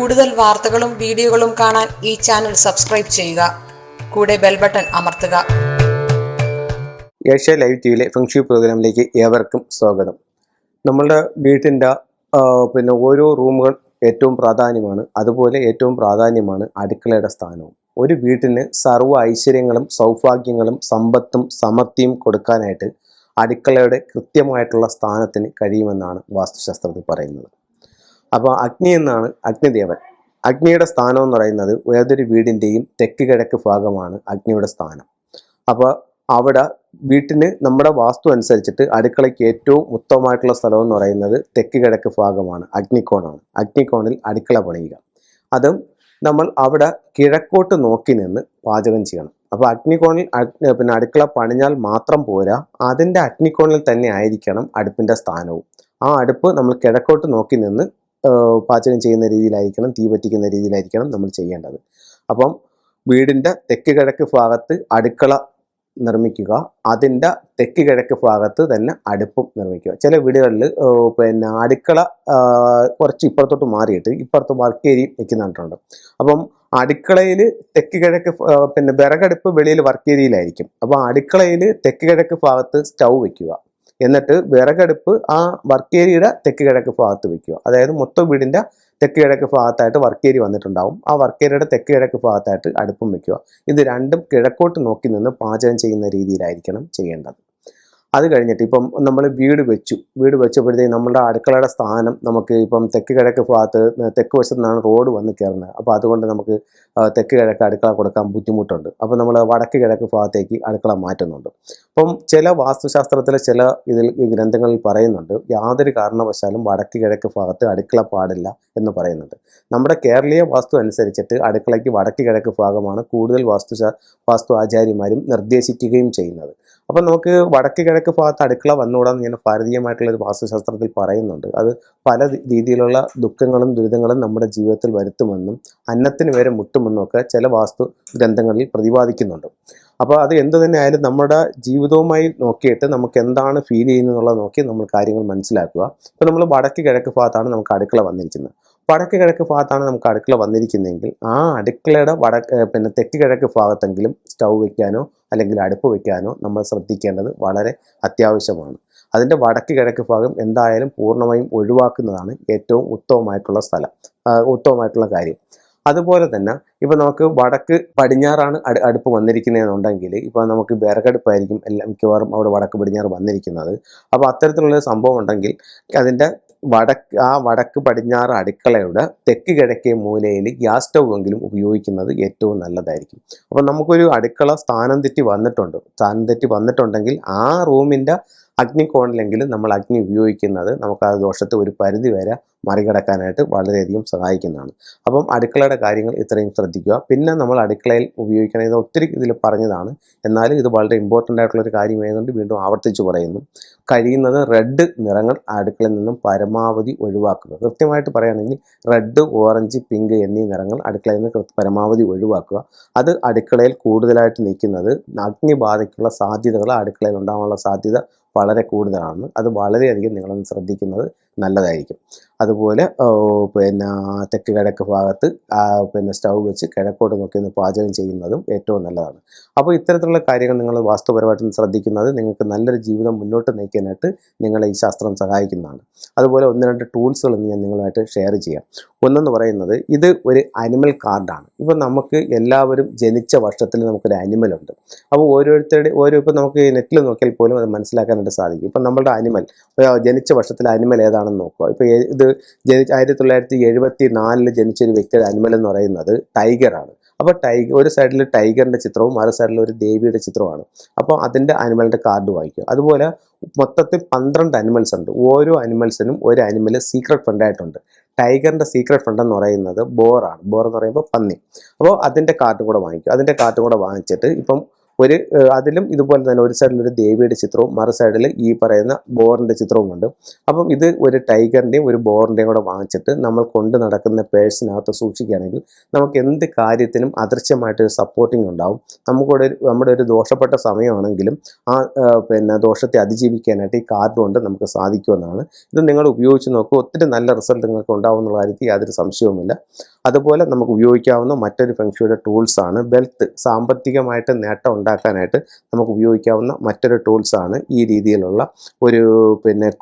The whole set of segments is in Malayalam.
കൂടുതൽ വാർത്തകളും വീഡിയോകളും കാണാൻ ഈ ചാനൽ സബ്സ്ക്രൈബ് ചെയ്യുക. കൂടെ ബെൽ ബട്ടൺ അമർത്തുക. ഏഷ്യ ലൈവ് ടിവിയിലെ ഫെങ്ഷു പ്രോഗ്രാമിലേക്ക് ഏവർക്കും സ്വാഗതം. നമ്മളുടെ വീട്ടിൻ്റെ ഓരോ റൂമുകൾ ഏറ്റവും പ്രാധാന്യമാണ്. അതുപോലെ ഏറ്റവും പ്രാധാന്യമാണ് അടുക്കളയുടെ സ്ഥാനവും. ഒരു വീട്ടിന് സർവ്വ ഐശ്വര്യങ്ങളും സൗഭാഗ്യങ്ങളും സമ്പത്തും സമൃദ്ധിയും കൊടുക്കാനായിട്ട് അടുക്കളയുടെ കൃത്യമായിട്ടുള്ള സ്ഥാനത്തിന് കഴിയുമെന്നാണ് വാസ്തുശാസ്ത്രത്തിൽ പറയുന്നത്. അപ്പോൾ അഗ്നി എന്നാണ് അഗ്നിദേവൻ. അഗ്നിയുടെ സ്ഥാനം എന്ന് പറയുന്നത് ഏതൊരു വീടിൻ്റെയും തെക്ക് കിഴക്ക് ഭാഗമാണ് അഗ്നിയുടെ സ്ഥാനം. അപ്പോൾ അവിടെ വീട്ടിന് നമ്മുടെ വാസ്തു അനുസരിച്ചിട്ട് അടുക്കളയ്ക്ക് ഏറ്റവും ഉത്തമമായിട്ടുള്ള സ്ഥലം എന്ന് പറയുന്നത് തെക്ക് കിഴക്ക് ഭാഗമാണ്, അഗ്നിക്കോണാണ്. അഗ്നിക്കോണിൽ അടുക്കള പണിയുക. അതും നമ്മൾ അവിടെ കിഴക്കോട്ട് നോക്കി നിന്ന് പാചകം ചെയ്യണം. അപ്പോൾ അഗ്നിക്കോണിൽ അടുക്കള പണിഞ്ഞാൽ മാത്രം പോരാ, അതിൻ്റെ അഗ്നിക്കോണിൽ തന്നെ ആയിരിക്കണം അടുപ്പിൻ്റെ സ്ഥാനവും. ആ അടുപ്പ് നമ്മൾ കിഴക്കോട്ട് നോക്കി നിന്ന് പാചകം ചെയ്യുന്ന രീതിയിലായിരിക്കണം, തീ പറ്റിക്കുന്ന രീതിയിലായിരിക്കണം നമ്മൾ ചെയ്യേണ്ടത്. അപ്പം വീടിൻ്റെ തെക്ക് കിഴക്ക് ഭാഗത്ത് അടുക്കള നിർമ്മിക്കുക, അതിൻ്റെ തെക്ക് കിഴക്ക് ഭാഗത്ത് തന്നെ അടുപ്പും നിർമ്മിക്കുക. ചില വീടുകളിൽ അടുക്കള കുറച്ച് ഇപ്പുറത്തോട്ട് മാറിയിട്ട് ഇപ്പുറത്ത് വർക്ക് ഏരിയ വെക്കുന്നുണ്ട്. അപ്പം അടുക്കളയിൽ തെക്ക് കിഴക്ക് വിറകടുപ്പ് വെളിയിൽ വർക്ക് ഏരിയയിലായിരിക്കും. അപ്പോൾ അടുക്കളയിൽ തെക്ക് കിഴക്ക് ഭാഗത്ത് സ്റ്റൗ വെക്കുക, എന്നിട്ട് വിറകടുപ്പ് ആ വർക്ക് ഏരിയയുടെ തെക്ക് കിഴക്ക് ഭാഗത്ത് വെക്കുക. അതായത് മൊത്തം വീടിൻ്റെ തെക്ക് കിഴക്ക് ഭാഗത്തായിട്ട് വർക്ക് ഏരിയ വന്നിട്ടുണ്ടാവും. ആ വർക്ക് ഏരിയയുടെ തെക്ക് കിഴക്ക് ഭാഗത്തായിട്ട് അടുപ്പും വെക്കുക. ഇത് രണ്ടും കിഴക്കോട്ട് നോക്കി നിന്ന് പാചകം ചെയ്യുന്ന രീതിയിലായിരിക്കണം ചെയ്യേണ്ടത്. അത് കഴിഞ്ഞിട്ട് ഇപ്പം നമ്മൾ വീട് വെച്ചപ്പോഴത്തേക്ക് നമ്മുടെ അടുക്കളയുടെ സ്ഥാനം നമുക്ക് ഇപ്പം തെക്ക് കിഴക്ക് ഭാഗത്ത് തെക്ക് വശത്തു നിന്നാണ് റോഡ് വന്ന് കയറുന്നത്. അപ്പോൾ അതുകൊണ്ട് നമുക്ക് തെക്ക് കിഴക്ക് അടുക്കള കൊടുക്കാൻ ബുദ്ധിമുട്ടുണ്ട്. അപ്പോൾ നമ്മൾ വടക്ക് കിഴക്ക് ഭാഗത്തേക്ക് അടുക്കള മാറ്റുന്നുണ്ട്. അപ്പം ചില വാസ്തുശാസ്ത്രത്തിലെ ചില ഗ്രന്ഥങ്ങളിൽ പറയുന്നുണ്ട്, യാതൊരു കാരണവശാലും വടക്ക് കിഴക്ക് ഭാഗത്ത് അടുക്കള പാടില്ല എന്ന് പറയുന്നുണ്ട്. നമ്മുടെ കേരളീയ വാസ്തു അനുസരിച്ചിട്ട് അടുക്കളയ്ക്ക് വടക്ക് കിഴക്ക് ഭാഗമാണ് കൂടുതൽ വാസ്തു ആചാര്യന്മാരും നിർദ്ദേശിക്കുകയും ചെയ്യുന്നത്. അപ്പം നമുക്ക് വടക്ക് കിഴക്ക് ഭാഗത്ത് അടുക്കള വന്നുകൂടാന്ന് ഇങ്ങനെ ഭാരതീയമായിട്ടുള്ള ഒരു വാസ്തുശാസ്ത്രത്തിൽ പറയുന്നുണ്ട്. അത് പല രീതിയിലുള്ള ദുഃഖങ്ങളും ദുരിതങ്ങളും നമ്മുടെ ജീവിതത്തിൽ വരുത്തുമെന്നും അന്നത്തിന് വരെ മുട്ടുമെന്നും ഒക്കെ ചില വാസ്തു ഗ്രന്ഥങ്ങളിൽ പ്രതിപാദിക്കുന്നുണ്ട്. അപ്പോൾ അത് എന്തു തന്നെ ആയാലും നമ്മുടെ ജീവിതവുമായി നോക്കിയിട്ട് നമുക്ക് എന്താണ് ഫീൽ ചെയ്യുന്നതെന്നുള്ളത് നോക്കി നമ്മൾ കാര്യങ്ങൾ മനസ്സിലാക്കുക. ഇപ്പോൾ നമ്മൾ വടക്ക് കിഴക്ക് ഭാഗത്താണ് നമുക്ക് അടുക്കള വന്നിരിക്കുന്നത്. വടക്ക് കിഴക്ക് ഭാഗത്താണ് നമുക്ക് അടുക്കള വന്നിരിക്കുന്നതെങ്കിൽ ആ അടുക്കളയുടെ തെക്ക് കിഴക്ക് ഭാഗത്തെങ്കിലും സ്റ്റൗ വയ്ക്കാനോ അല്ലെങ്കിൽ അടുപ്പ് വയ്ക്കാനോ നമ്മൾ ശ്രദ്ധിക്കേണ്ടത് വളരെ അത്യാവശ്യമാണ്. അതിൻ്റെ വടക്ക് കിഴക്ക് ഭാഗം എന്തായാലും പൂർണ്ണമായും ഒഴിവാക്കുന്നതാണ് ഏറ്റവും ഉത്തമമായിട്ടുള്ള കാര്യം. അതുപോലെ തന്നെ ഇപ്പോൾ നമുക്ക് വടക്ക് പടിഞ്ഞാറാണ് അടുപ്പ് വന്നിരിക്കുന്നതെന്നുണ്ടെങ്കിൽ ഇപ്പോൾ നമുക്ക് വിറകടുപ്പായിരിക്കും മിക്കവാറും അവിടെ വടക്ക് പടിഞ്ഞാറ് വന്നിരിക്കുന്നത്. അപ്പോൾ അത്തരത്തിലുള്ള സംഭവം ഉണ്ടെങ്കിൽ അതിൻ്റെ വടക്ക് പടിഞ്ഞാറ് അടുക്കളയുടെ തെക്ക് കിഴക്കേ മൂലയിൽ ഗ്യാസ് സ്റ്റൗ എങ്കിലും ഉപയോഗിക്കുന്നത് ഏറ്റവും നല്ലതായിരിക്കും. അപ്പോൾ നമുക്കൊരു അടുക്കള സ്ഥാനം തെറ്റി വന്നിട്ടുണ്ടെങ്കിൽ ആ റൂമിൻ്റെ അഗ്നിക്കോണിലെങ്കിലും നമ്മൾ അഗ്നി ഉപയോഗിക്കുന്നത് നമുക്ക് ആ ദോഷത്തെ ഒരു പരിധി വരെ മറികടക്കാനായിട്ട് വളരെയധികം സഹായിക്കുന്നതാണ്. അപ്പം അടുക്കളയുടെ കാര്യങ്ങൾ ഇത്രയും ശ്രദ്ധിക്കുക. പിന്നെ നമ്മൾ അടുക്കളയിൽ ഉപയോഗിക്കണം, ഇത് ഒത്തിരി ഇതിൽ പറഞ്ഞതാണ്, എന്നാലും ഇത് വളരെ ഇമ്പോർട്ടൻ്റ് ആയിട്ടുള്ളൊരു കാര്യമായതുകൊണ്ട് വീണ്ടും ആവർത്തിച്ച് പറയുന്നു. കഴിയുന്നത് റെഡ് നിറങ്ങൾ അടുക്കളയിൽ നിന്നും പരമാവധി ഒഴിവാക്കുക. കൃത്യമായിട്ട് പറയുകയാണെങ്കിൽ റെഡ്, ഓറഞ്ച്, പിങ്ക് എന്നീ നിറങ്ങൾ അടുക്കളയിൽ നിന്ന് പരമാവധി ഒഴിവാക്കുക. അത് അടുക്കളയിൽ കൂടുതലായിട്ട് നിൽക്കുന്നത് അഗ്നിബാധയ്ക്കുള്ള സാധ്യതകൾ അടുക്കളയിൽ ഉണ്ടാകാനുള്ള സാധ്യത വളരെ കൂടുതലാണ്. അത് വളരെയധികം നിങ്ങളൊന്ന് ശ്രദ്ധിക്കുന്നത് നല്ലതായിരിക്കും. അതുപോലെ തെക്ക് കിഴക്ക് ഭാഗത്ത് സ്റ്റൗ വെച്ച് കിഴക്കോട്ട് നോക്കി ഒന്ന് പാചകം ചെയ്യുന്നതും ഏറ്റവും നല്ലതാണ്. അപ്പോൾ ഇത്തരത്തിലുള്ള കാര്യങ്ങൾ നിങ്ങൾ വാസ്തുപരമായിട്ട് ശ്രദ്ധിക്കുന്നത് നിങ്ങൾക്ക് നല്ലൊരു ജീവിതം മുന്നോട്ട് നയിക്കാനായിട്ട് നിങ്ങളെ ഈ ശാസ്ത്രം സഹായിക്കുന്നതാണ്. അതുപോലെ 1-2 ടൂൾസുകൾ ഞാൻ നിങ്ങളുമായിട്ട് ഷെയർ ചെയ്യാം. ഒന്നെന്ന് പറയുന്നത്, ഇത് ഒരു അനിമൽ കാർഡാണ്. ഇപ്പം നമുക്ക് എല്ലാവരും ജനിച്ച വർഷത്തിൽ നമുക്കൊരു അനിമലുണ്ട്. അപ്പോൾ ഇപ്പോൾ നമുക്ക് നെറ്റിൽ നോക്കിയാൽ പോലും അത് മനസ്സിലാക്കാനായിട്ട് സാധിക്കും. ഇപ്പം നമ്മളുടെ ജനിച്ച വർഷത്തിലെ അനിമൽ ഏതാണെന്ന് നോക്കുക. ഇപ്പോൾ ഇത് 1974 ജനിച്ചൊരു വ്യക്തിയുടെ അനിമൽ എന്ന് പറയുന്നത് ടൈഗറാണ്. അപ്പോൾ ഒരു സൈഡിൽ ടൈഗറിൻ്റെ ചിത്രവും മറു സൈഡിൽ ഒരു ദേവിയുടെ ചിത്രവുമാണ്. അപ്പോൾ അതിൻ്റെ അനിമലിൻ്റെ കാർഡ് വായിക്കുക. അതുപോലെ മൊത്തത്തിൽ 12 അനിമൽസ് ഉണ്ട്. ഓരോ അനിമൽസിനും ഒരു അനിമൽ സീക്രട്ട് ഫ്രണ്ടായിട്ടുണ്ട്. ടൈഗറിൻ്റെ സീക്രട്ട് ഫ്രണ്ട് എന്ന് പറയുന്നത് ബോറാണ്. ബോർ എന്ന് പറയുമ്പോൾ പന്നി. അപ്പോൾ അതിൻ്റെ കാർഡ് കൂടെ വാങ്ങിക്കുക. അതിൻ്റെ കാർഡ് കൂടെ വാങ്ങിച്ചിട്ട് ഇപ്പം അതിലും ഇതുപോലെ തന്നെ ഒരു സൈഡിൽ ഒരു ദേവിയുടെ ചിത്രവും മറു സൈഡിൽ ഈ പറയുന്ന ബോറിൻ്റെ ചിത്രവുമുണ്ട്. അപ്പം ഇത് ഒരു ടൈഗറിൻ്റെയും ഒരു ബോറിൻ്റെയും കൂടെ വാങ്ങിച്ചിട്ട് നമ്മൾ കൊണ്ട് നടക്കുന്ന പേഴ്സിനകത്ത് സൂക്ഷിക്കുകയാണെങ്കിൽ നമുക്ക് എന്ത് കാര്യത്തിനും അദൃശ്യമായിട്ടൊരു സപ്പോർട്ടിങ് ഉണ്ടാവും. നമ്മുടെ ഒരു ദോഷപ്പെട്ട സമയമാണെങ്കിലും ആ ദോഷത്തെ അതിജീവിക്കാനായിട്ട് ഈ കാർഡ് കൊണ്ട് നമുക്ക് സാധിക്കുമെന്നാണ്. ഇത് നിങ്ങൾ ഉപയോഗിച്ച് നോക്കുക. ഒത്തിരി നല്ല റിസൾട്ട് നിങ്ങൾക്ക് ഉണ്ടാവും എന്നുള്ള കാര്യത്തിൽ യാതൊരു സംശയവുമില്ല. അതുപോലെ നമുക്ക് ഉപയോഗിക്കാവുന്ന മറ്റൊരു ഫെങ്ഷുയുടെ ടൂൾസാണ് വെൽത്ത്. സാമ്പത്തികമായിട്ട് നേട്ടം ഉണ്ടാക്കാനായിട്ട് നമുക്ക് ഉപയോഗിക്കാവുന്ന മറ്റൊരു ടൂൾസാണ് ഈ രീതിയിലുള്ള ഒരു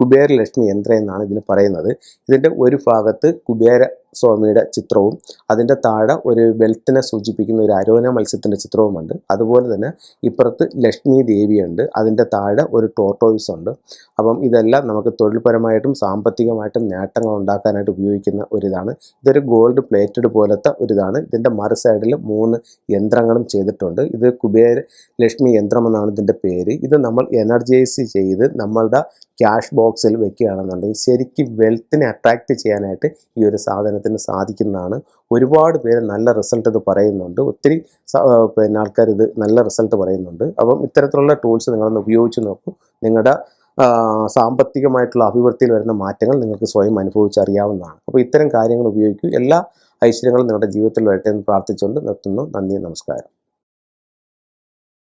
കുബേര ലക്ഷ്മി യന്ത്രം എന്നാണ് ഇതിന് പറയുന്നത്. ഇതിൻ്റെ ഒരു ഭാഗത്ത് കുബേര സ്വാമിയുടെ ചിത്രവും അതിൻ്റെ താഴെ ഒരു വെൽത്തിനെ സൂചിപ്പിക്കുന്ന ഒരു അരോന മത്സ്യത്തിൻ്റെ ചിത്രവുമുണ്ട്. അതുപോലെ തന്നെ ഇപ്പുറത്ത് ലക്ഷ്മി ദേവിയുണ്ട്, അതിൻ്റെ താഴെ ഒരു ടോർട്ടോയിസ് ഉണ്ട്. അപ്പം ഇതെല്ലാം നമുക്ക് തൊഴിൽപരമായിട്ടും സാമ്പത്തികമായിട്ടും നേട്ടങ്ങൾ ഉണ്ടാക്കാനായിട്ട് ഉപയോഗിക്കുന്ന ഒരിതാണ്. ഇതൊരു ഗോൾഡ് പ്ലേറ്റഡ് പോലത്തെ ഒരിതാണ്. ഇതിൻ്റെ മറു സൈഡിൽ 3 യന്ത്രങ്ങളും ചെയ്തിട്ടുണ്ട്. ഇത് കുബേര ലക്ഷ്മി യന്ത്രം എന്നാണ് ഇതിൻ്റെ പേര്. ഇത് നമ്മൾ എനർജൈസ് ചെയ്ത് നമ്മളുടെ ക്യാഷ് ബോക്സിൽ വെക്കുകയാണെന്നുണ്ടെങ്കിൽ ശരിക്കും വെൽത്തിനെ അട്രാക്റ്റ് ചെയ്യാനായിട്ട് ഈ ഒരു സാധനത്തിന് സാധിക്കുന്നതാണ്. ഒരുപാട് പേര് നല്ല റിസൾട്ട് ഇത് പറയുന്നുണ്ട്. ഒത്തിരി ആൾക്കാർ ഇത് നല്ല റിസൾട്ട് പറയുന്നുണ്ട്. അപ്പം ഇത്തരത്തിലുള്ള ടൂൾസ് നിങ്ങളൊന്ന് ഉപയോഗിച്ച് നോക്കും. നിങ്ങളുടെ സാമ്പത്തികമായിട്ടുള്ള അഭിവൃദ്ധിയിൽ വരുന്ന മാറ്റങ്ങൾ നിങ്ങൾക്ക് സ്വയം അനുഭവിച്ചറിയാവുന്നതാണ്. അപ്പോൾ ഇത്തരം കാര്യങ്ങൾ ഉപയോഗിക്കൂ. എല്ലാ ഐശ്വര്യങ്ങളും നിങ്ങളുടെ ജീവിതത്തിൽ വരട്ടെ എന്ന് പ്രാർത്ഥിച്ചുകൊണ്ട് നിർത്തുന്നു. നന്ദി, നമസ്കാരം.